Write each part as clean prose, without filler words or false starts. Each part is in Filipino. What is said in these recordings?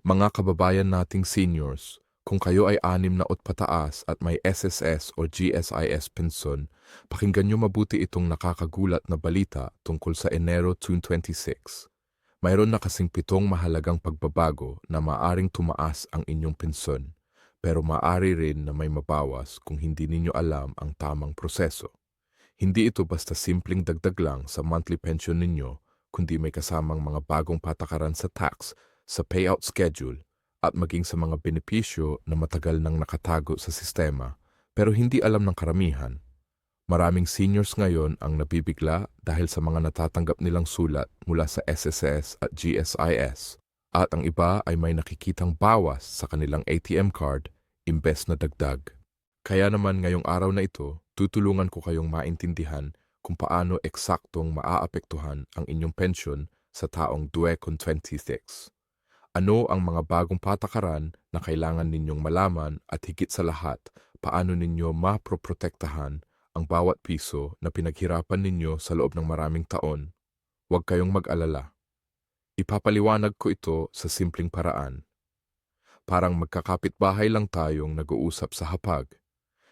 Mga kababayan nating seniors, kung kayo ay 6 na pataas at may SSS o GSIS pension, pakinggan nyo mabuti itong nakakagulat na balita tungkol sa Enero 2026. Mayroon na kasing 7 mahalagang pagbabago na maaring tumaas ang inyong pensyon, pero maaari rin na may mabawas kung hindi ninyo alam ang tamang proseso. Hindi ito basta simpleng dagdag lang sa monthly pension ninyo, kundi may kasamang mga bagong patakaran sa tax, sa payout schedule, at maging sa mga benepisyo na matagal nang nakatago sa sistema, pero hindi alam ng karamihan. Maraming seniors ngayon ang nabibigla dahil sa mga natatanggap nilang sulat mula sa SSS at GSIS, at ang iba ay may nakikitang bawas sa kanilang ATM card imbes na dagdag. Kaya naman ngayong araw na ito, tutulungan ko kayong maintindihan kung paano eksaktong maaapektuhan ang inyong pensyon sa taong 2026. Ano ang mga bagong patakaran na kailangan ninyong malaman at higit sa lahat, paano ninyo maproprotektahan ang bawat piso na pinaghirapan ninyo sa loob ng maraming taon. Huwag kayong mag-alala. Ipapaliwanag ko ito sa simpleng paraan. Parang magkakapitbahay lang tayong nag-uusap sa hapag.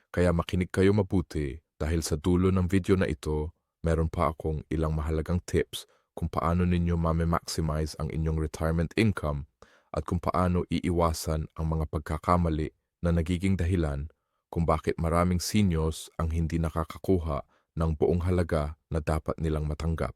Kaya makinig kayo mabuti dahil sa dulo ng video na ito, meron pa akong ilang mahalagang tips kung paano ninyo mame-maximize ang inyong retirement income at kung paano iiwasan ang mga pagkakamali na nagiging dahilan kung bakit maraming seniors ang hindi nakakakuha ng buong halaga na dapat nilang matanggap.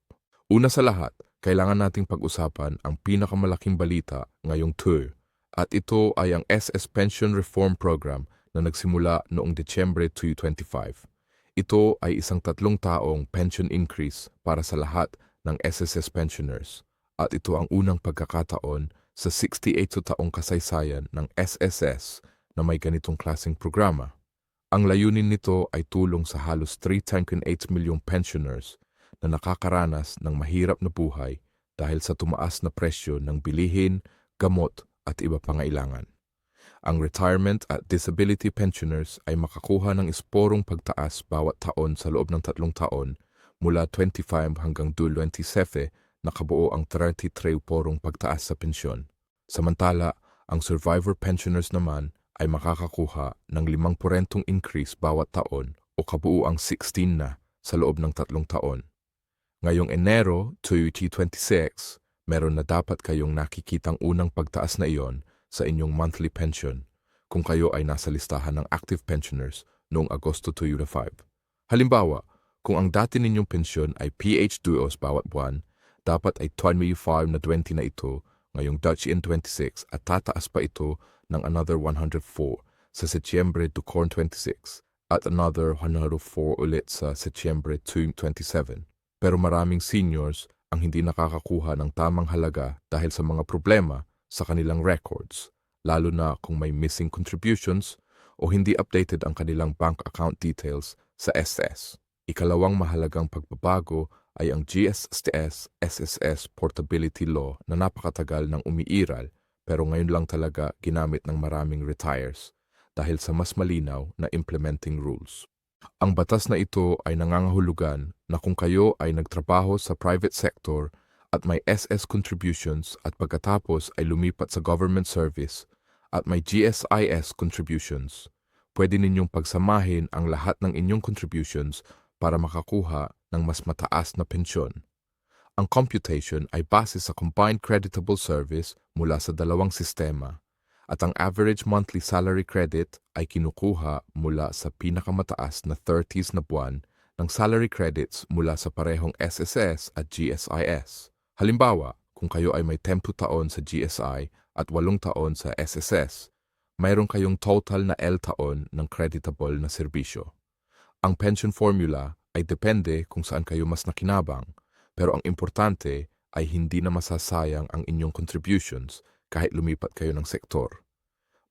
Una sa lahat, kailangan nating pag-usapan ang pinakamalaking balita ngayong tour, at ito ay ang SS Pension Reform Program na nagsimula noong Desyembre 2025. Ito ay isang 3 taong pension increase para sa lahat ng SSS pensioners, at ito ang unang pagkakataon sa 68 taong kasaysayan ng SSS na may ganitong klaseng programa. Ang layunin nito ay tulong sa halos 3.8 milyong pensioners na nakakaranas ng mahirap na buhay dahil sa tumaas na presyo ng bilihin, gamot at iba pangailangan. Ang retirement at disability pensioners ay makakuha ng esporong pagtaas bawat taon sa loob ng 3 taon mula 25 hanggang 27 na kabuo ang 33 porong pagtaas sa pensyon. Samantala, ang survivor pensioners naman ay makakakuha ng 5% increase bawat taon o kabuo ang 16 na sa loob ng 3 taon. Ngayong Enero 2026, meron na dapat kayong nakikitang unang pagtaas na iyon sa inyong monthly pension kung kayo ay nasa listahan ng active pensioners noong Agosto 2025. Halimbawa, kung ang dati ninyong pensyon ay PH Duos bawat buwan, dapat ay 25 na 20 na ito ngayong Dutch in 26 at tataas pa ito ng another 104 sa Setyembre 2026 at another 104 ulit sa Setyembre 2027. Pero maraming seniors ang hindi nakakakuha ng tamang halaga dahil sa mga problema sa kanilang records, lalo na kung may missing contributions o hindi updated ang kanilang bank account details sa SS. Ikalawang mahalagang pagbabago ay ang GSTS-SSS Portability Law na napakatagal nang umiiral pero ngayon lang talaga ginamit ng maraming retires dahil sa mas malinaw na implementing rules. Ang batas na ito ay nangangahulugan na kung kayo ay nagtrabaho sa private sector at may SS contributions at pagkatapos ay lumipat sa government service at may GSIS contributions, pwede ninyong pagsamahin ang lahat ng inyong contributions para makakuha ng mas mataas na pensyon. Ang computation ay base sa combined creditable service mula sa dalawang sistema at ang average monthly salary credit ay kinukuha mula sa pinakamataas na 30s na buwan ng salary credits mula sa parehong SSS at GSIS. Halimbawa, kung kayo ay may 10 taon sa GSI at 8 taon sa SSS, mayroon kayong total na L taon ng creditable na serbisyo. Ang pension formula ay depende kung saan kayo mas nakinabang, pero ang importante ay hindi na masasayang ang inyong contributions kahit lumipat kayo ng sektor.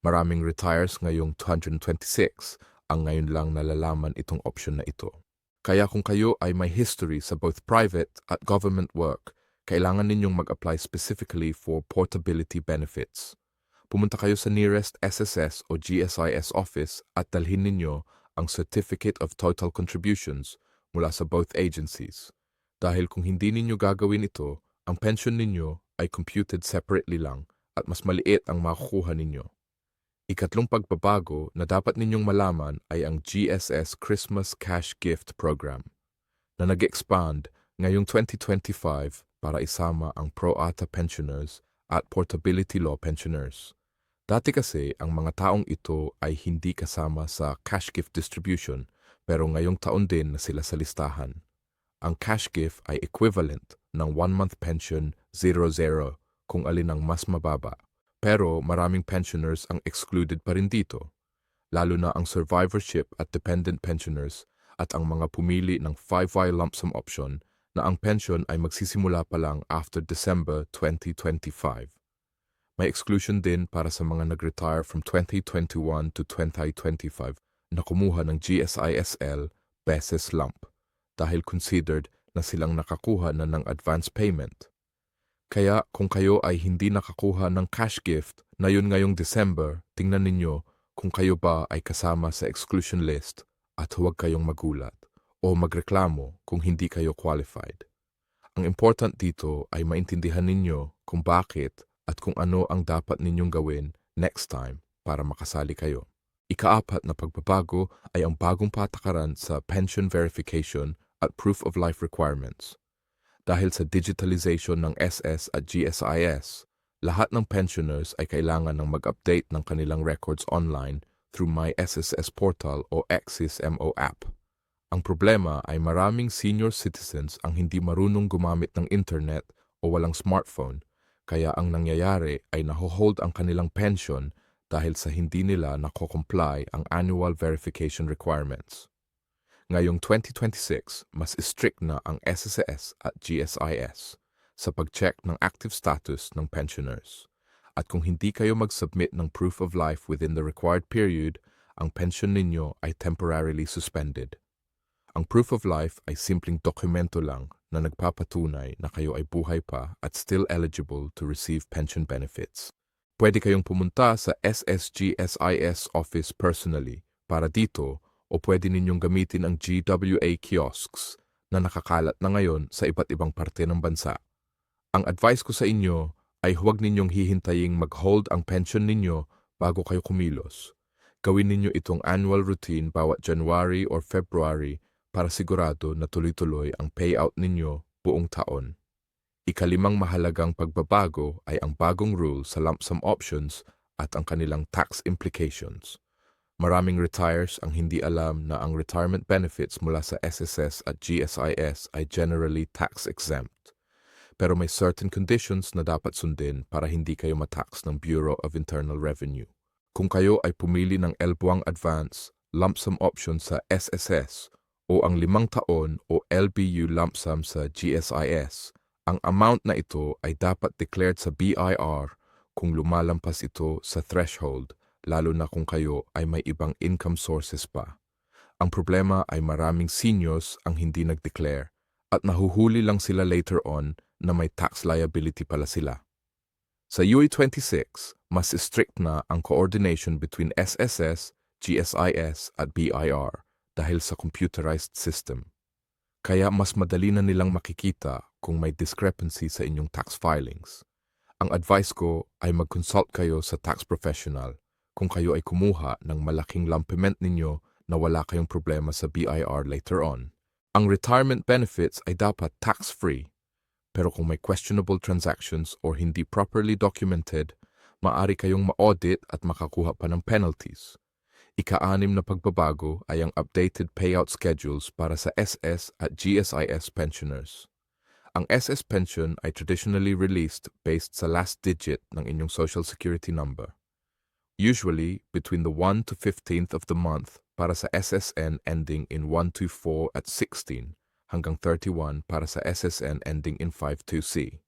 Maraming retires ngayong 2026 ang ngayon lang nalalaman itong option na ito. Kaya kung kayo ay may history sa both private at government work, kailangan ninyong mag-apply specifically for portability benefits. Pumunta kayo sa nearest SSS o GSIS office at dalhin ninyo ang Certificate of Total Contributions mula sa both agencies. Dahil kung hindi ninyo gagawin ito, ang pension ninyo ay computed separately lang at mas maliit ang makukuha ninyo. Ikatlong pagbabago na dapat ninyong malaman ay ang GSS Christmas Cash Gift Program na nag-expand ngayong 2025 para isama ang pro-rata pensioners at portability law pensioners. Dati kasi ang mga taong ito ay hindi kasama sa cash gift distribution pero ngayong taon din na sila sa listahan. Ang cash gift ay equivalent ng 1-month pension 00 kung alin ang mas mababa. Pero maraming pensioners ang excluded pa rin dito, lalo na ang survivorship at dependent pensioners at ang mga pumili ng 5Y lump sum option na ang pension ay magsisimula pa lang after December 2025. May exclusion din para sa mga nag-retire from 2021 to 2025 na kumuha ng GSISL beses lump dahil considered na silang nakakuha na ng advance payment. Kaya kung kayo ay hindi nakakuha ng cash gift na yun ngayong December, tingnan ninyo kung kayo ba ay kasama sa exclusion list at huwag kayong magulat o magreklamo kung hindi kayo qualified. Ang important dito ay maintindihan ninyo kung bakit at kung ano ang dapat ninyong gawin next time para makasali kayo. Ika-4 na pagbabago ay ang bagong patakaran sa pension verification at proof of life requirements. Dahil sa digitalization ng SS at GSIS, lahat ng pensioners ay kailangan ng mag-update ng kanilang records online through My SSS Portal o Axis MO app. Ang problema ay maraming senior citizens ang hindi marunong gumamit ng internet o walang smartphone, kaya ang nangyayari ay naho-hold ang kanilang pension dahil sa hindi nila nako-comply ang annual verification requirements. Ngayong 2026, mas strict na ang SSS at GSIS sa pag-check ng active status ng pensioners. At kung hindi kayo mag-submit ng proof of life within the required period, ang pension ninyo ay temporarily suspended. Ang proof of life ay simpleng dokumento lang na nagpapatunay na kayo ay buhay pa at still eligible to receive pension benefits. Pwede kayong pumunta sa SSGSIS office personally para dito o pwede ninyong gamitin ang GWA kiosks na nakakalat na ngayon sa iba't ibang parte ng bansa. Ang advice ko sa inyo ay huwag ninyong hihintaying mag-hold ang pension ninyo bago kayo kumilos. Gawin ninyo itong annual routine bawat January or February para sigurado na tuloy-tuloy ang payout ninyo buong taon. Ika-5 mahalagang pagbabago ay ang bagong rule sa lump sum options at ang kanilang tax implications. Maraming retires ang hindi alam na ang retirement benefits mula sa SSS at GSIS ay generally tax-exempt. Pero may certain conditions na dapat sundin para hindi kayo matax ng Bureau of Internal Revenue. Kung kayo ay pumili ng LBuang Advance, lump sum option sa SSS o ang 5 taon o LBU lump sum sa GSIS, ang amount na ito ay dapat declared sa BIR kung lumalampas ito sa threshold, lalo na kung kayo ay may ibang income sources pa. Ang problema ay maraming seniors ang hindi nag-declare at nahuhuli lang sila later on na may tax liability pala sila. Sa UE26, mas strict na ang coordination between SSS, GSIS at BIR dahil sa computerized system. Kaya mas madali na nilang makikita kung may discrepancy sa inyong tax filings. Ang advice ko ay mag-consult kayo sa tax professional kung kayo ay kumuha ng malaking lumpiment ninyo na wala kayong problema sa BIR later on. Ang retirement benefits ay dapat tax-free, pero kung may questionable transactions or hindi properly documented, maaari kayong ma-audit at makakuha pa ng penalties. Ika-6 na pagbabago ay ang updated payout schedules para sa SS at GSIS pensioners. Ang SS pension ay traditionally released based sa last digit ng inyong social security number. Usually between the 1 to 15th of the month para sa SSN ending in 124 at 16 hanggang 31 para sa SSN ending in 52C.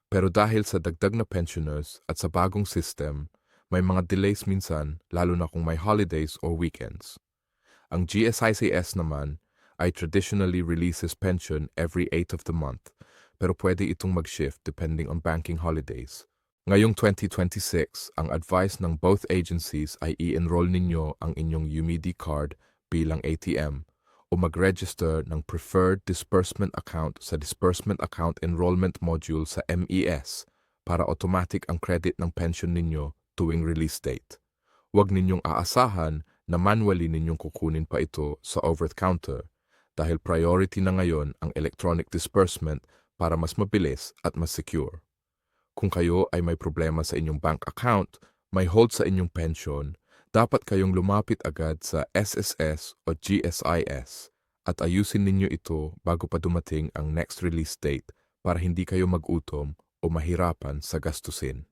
Pero dahil sa dagdag na pensioners at sa bagong system, may mga delays minsan lalo na kung may holidays or weekends. Ang GSIS naman ay traditionally releases pension every 8th of the month pero pwede itong mag-shift depending on banking holidays. Ngayong 2026, ang advice ng both agencies ay i-enroll ninyo ang inyong UMIDI card bilang ATM o mag-register ng Preferred Disbursement Account sa Disbursement Account Enrollment Module sa MES para automatic ang credit ng pension ninyo tuwing release date. Huwag ninyong aasahan na manually ninyong kukunin pa ito sa over-the-counter dahil priority na ngayon ang electronic disbursement para mas mabilis at mas secure. Kung kayo ay may problema sa inyong bank account, may hold sa inyong pension, dapat kayong lumapit agad sa SSS o GSIS at ayusin ninyo ito bago pa dumating ang next release date para hindi kayo magutom o mahirapan sa gastusin.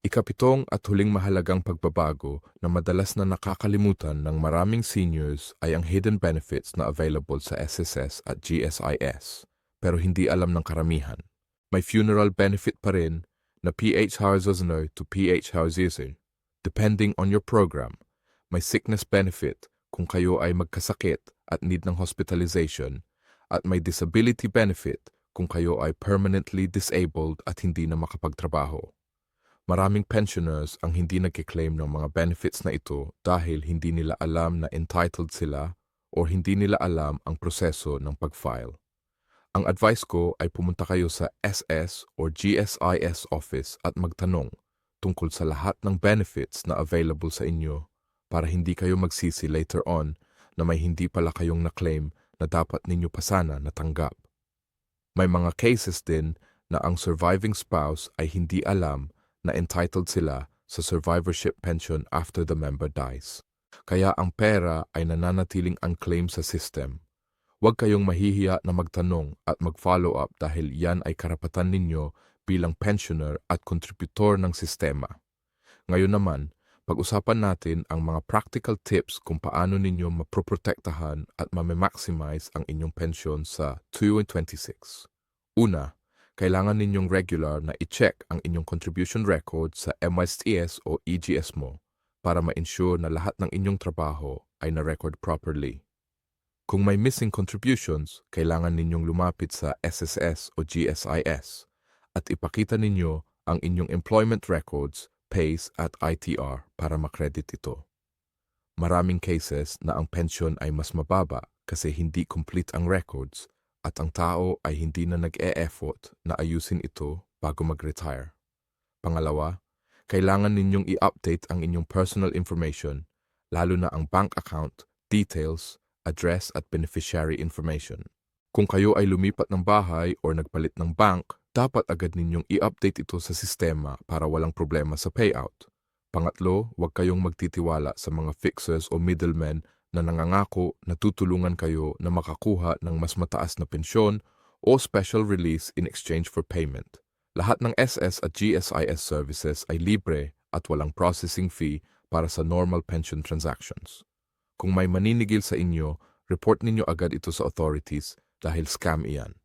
Ikapitong at huling mahalagang pagbabago na madalas na nakakalimutan ng maraming seniors ay ang hidden benefits na available sa SSS at GSIS, pero hindi alam ng karamihan. May funeral benefit pa rin na PH Harzosner to PH Harzizer. Depending on your program, may sickness benefit kung kayo ay magkasakit at need ng hospitalization, at may disability benefit kung kayo ay permanently disabled at hindi na makapagtrabaho. Maraming pensioners ang hindi nagkiklaim ng mga benefits na ito dahil hindi nila alam na entitled sila o hindi nila alam ang proseso ng pag-file. Ang advice ko ay pumunta kayo sa SS or GSIS office at magtanong tungkol sa lahat ng benefits na available sa inyo para hindi kayo magsisi later on na may hindi pala kayong na-claim na dapat ninyo pa sana natanggap. May mga cases din na ang surviving spouse ay hindi alam na entitled sila sa survivorship pension after the member dies. Kaya ang pera ay nananatiling unclaimed sa system. Huwag kayong mahihiya na magtanong at mag-follow up dahil yan ay karapatan ninyo bilang pensioner at kontributor ng sistema. Ngayon naman, pag-usapan natin ang mga practical tips kung paano ninyo maproprotektahan at ma-maximize ang inyong pensyon sa 2026. Una, kailangan ninyong regular na i-check ang inyong contribution record sa MSTS o EGS mo para ma-ensure na lahat ng inyong trabaho ay na-record properly. Kung may missing contributions, kailangan ninyong lumapit sa SSS o GSIS at ipakita ninyo ang inyong employment records, pays at ITR para makredit ito. Maraming cases na ang pension ay mas mababa kasi hindi complete ang records at ang tao ay hindi na nag-e-effort na ayusin ito bago mag-retire. Pangalawa, kailangan ninyong i-update ang inyong personal information, lalo na ang bank account, details, address at beneficiary information. Kung kayo ay lumipat ng bahay o nagpalit ng bank, dapat agad ninyong i-update ito sa sistema para walang problema sa payout. Pangatlo, huwag kayong magtitiwala sa mga fixers o middlemen na nangangako na tutulungan kayo na makakuha ng mas mataas na pensyon o special release in exchange for payment. Lahat ng SS at GSIS services ay libre at walang processing fee para sa normal pension transactions. Kung may maninigil sa inyo, report ninyo agad ito sa authorities dahil scam iyan.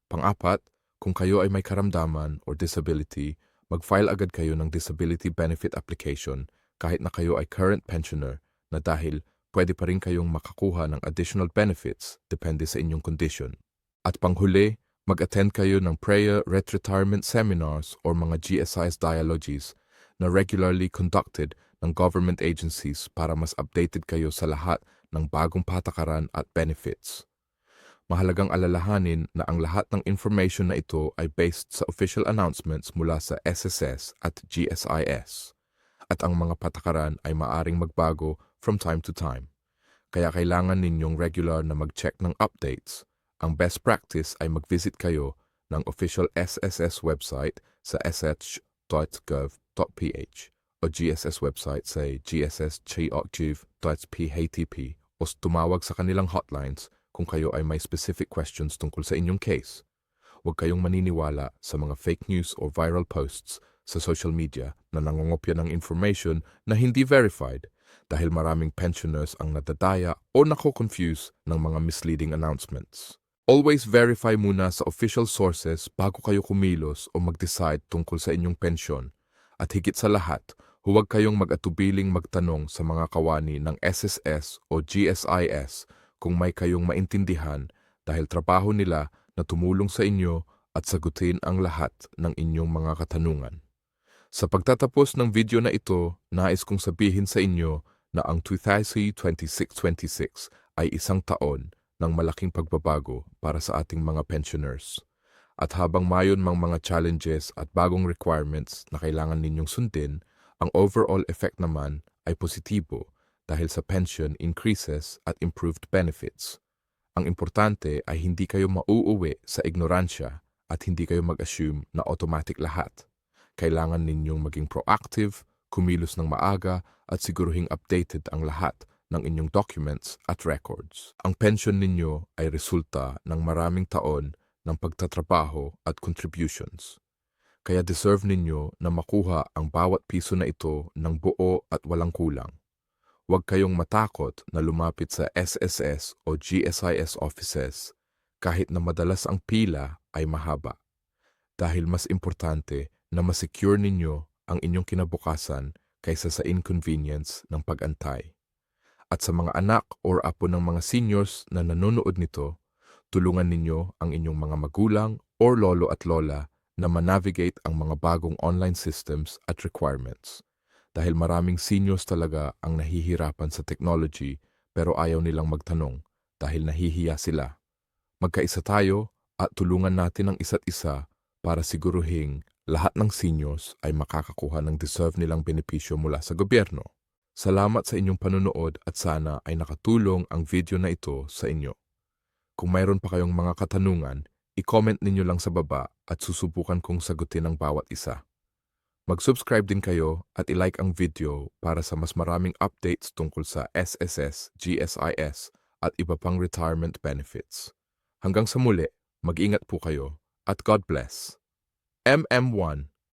Pang-apat, kung kayo ay may karamdaman or disability, mag-file agad kayo ng disability benefit application kahit na kayo ay current pensioner na dahil pwede pa rin kayong makakuha ng additional benefits depende sa inyong condition. At panghuli, mag-attend kayo ng prayer retirement seminars or mga GSIS dialogies na regularly conducted ng government agencies para mas updated kayo sa lahat ng bagong patakaran at benefits. Mahalagang alalahanin na ang lahat ng information na ito ay based sa official announcements mula sa SSS at GSIS, at ang mga patakaran ay maaring magbago from time to time. Kaya kailangan ninyong regular na mag-check ng updates. Ang best practice ay mag-visit kayo ng official SSS website sa sh.gov.ph o GSS website sa gss.gov.phtp o tumawag sa kanilang hotlines kung kayo ay may specific questions tungkol sa inyong case. Huwag kayong maniniwala sa mga fake news o viral posts sa social media na nangongopya ng information na hindi verified dahil maraming pensioners ang nadadaya o nako-confuse ng mga misleading announcements. Always verify muna sa official sources bago kayo kumilos o mag-decide tungkol sa inyong pensyon. At higit sa lahat, huwag kayong mag-atubiling magtanong sa mga kawani ng SSS o GSIS kung may kayong maintindihan dahil trabaho nila na tumulong sa inyo at sagutin ang lahat ng inyong mga katanungan. Sa pagtatapos ng video na ito, nais kong sabihin sa inyo na ang 2026-26 ay isang taon ng malaking pagbabago para sa ating mga pensioners. At habang mayon mang mga challenges at bagong requirements na kailangan ninyong sundin, ang overall effect naman ay positibo dahil sa pension increases at improved benefits. Ang importante ay hindi kayo mauuwi sa ignoransya at hindi kayo mag-assume na automatic lahat. Kailangan ninyong maging proactive, kumilos ng maaga at siguruhing updated ang lahat ng inyong documents at records. Ang pension ninyo ay resulta ng maraming taon ng pagtatrabaho at contributions. Kaya deserve ninyo na makuha ang bawat piso na ito ng buo at walang kulang. Huwag kayong matakot na lumapit sa SSS o GSIS offices kahit na madalas ang pila ay mahaba. Dahil mas importante na masecure ninyo ang inyong kinabukasan kaysa sa inconvenience ng pag-antay. At sa mga anak or apo ng mga seniors na nanonood nito, tulungan ninyo ang inyong mga magulang or lolo at lola na manavigate ang mga bagong online systems at requirements. Dahil maraming seniors talaga ang nahihirapan sa technology pero ayaw nilang magtanong dahil nahihiya sila. Magkaisa tayo at tulungan natin ang isa't isa para siguruhing lahat ng seniors ay makakakuha ng deserve nilang benepisyo mula sa gobyerno. Salamat sa inyong panunood at sana ay nakatulong ang video na ito sa inyo. Kung mayroon pa kayong mga katanungan, i-comment ninyo lang sa baba at susubukan kong sagutin ang bawat isa. Mag-subscribe din kayo at i-like ang video para sa mas maraming updates tungkol sa SSS, GSIS at iba pang retirement benefits. Hanggang sa muli, mag-ingat po kayo at God bless. MM1